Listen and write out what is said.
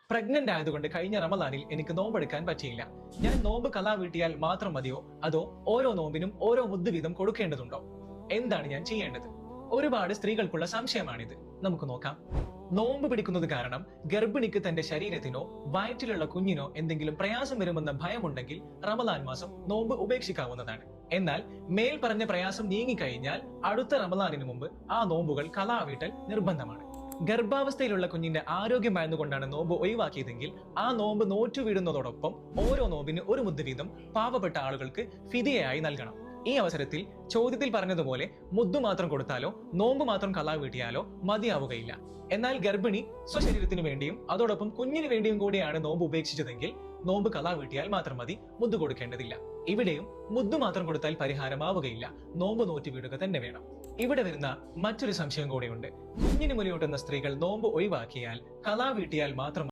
Pregnant ആയതുകൊണ്ട് കഴിഞ്ഞ റമദാനിൽ എനിക്ക് നോമ്പെടുക്കാൻ പറ്റിയില്ല. ഞാൻ നോമ്പ് കലാ വീട്ടിയാൽ മാത്രം മതിയോ, അതോ ഓരോ നോമ്പിനും ഓരോ മുദ്ദ് വീതം കൊടുക്കേണ്ടതുണ്ടോ? എന്താണ് ഞാൻ ചെയ്യേണ്ടത്? ഒരുപാട് സ്ത്രീകൾക്കുള്ള സംശയമാണിത്. നമുക്ക് നോക്കാം. നോമ്പ് പിടിക്കുന്നത് കാരണം ഗർഭിണിക്ക് തന്റെ ശരീരത്തിനോ വയറ്റിലുള്ള കുഞ്ഞിനോ എന്തെങ്കിലും പ്രയാസം വരുമെന്ന ഭയമുണ്ടെങ്കിൽ റമദാൻ മാസം നോമ്പ് ഉപേക്ഷിക്കാവുന്നതാണ്. എന്നാൽ മേൽ പറഞ്ഞ പ്രയാസം നീങ്ങിക്കഴിഞ്ഞാൽ അടുത്ത റമദാനിന് മുമ്പ് ആ നോമ്പുകൾ ഖലാ വീട്ടൽ നിർബന്ധമാണ്. ഗർഭാവസ്ഥയിലുള്ള കുഞ്ഞിന്റെ ആരോഗ്യമായതുകൊണ്ടാണ് നോമ്പ് ഒഴിവാക്കിയതെങ്കിൽ ആ നോമ്പ് നോറ്റുവീടുന്നതോടൊപ്പം ഓരോ നോമ്പിന് ഒരു മുദ്ദ് വീതം പാവപ്പെട്ട ആളുകൾക്ക് ഫിദിയയായി നൽകണം. ഈ അവസരത്തിൽ ചോദ്യത്തിൽ പറഞ്ഞതുപോലെ മുദ്ദു മാത്രം കൊടുത്താലോ നോമ്പ് മാത്രം ഖലാ വീട്ടിയാലോ മതിയാവുകയില്ല. എന്നാൽ ഗർഭിണി സ്വശരീരത്തിനു വേണ്ടിയും അതോടൊപ്പം കുഞ്ഞിന് വേണ്ടിയും കൂടിയാണ് നോമ്പ് ഉപേക്ഷിച്ചതെങ്കിൽ നോമ്പ് ഖലാ വീട്ടിയാൽ മാത്രം മതി, മുദ്ദു കൊടുക്കേണ്ടതില്ല. ഇവിടെയും മുദ്ദു മാത്രം കൊടുത്താൽ പരിഹാരമാവുകയില്ല, നോമ്പ് നോറ്റി വീടുക തന്നെ വേണം. ഇവിടെ വരുന്ന മറ്റൊരു സംശയം കൂടിയുണ്ട്. കുഞ്ഞിന് മുലയൂട്ടുന്ന സ്ത്രീകൾ നോമ്പ് ഒഴിവാക്കിയാൽ ഖലാ വീട്ടിയാൽ മാത്രം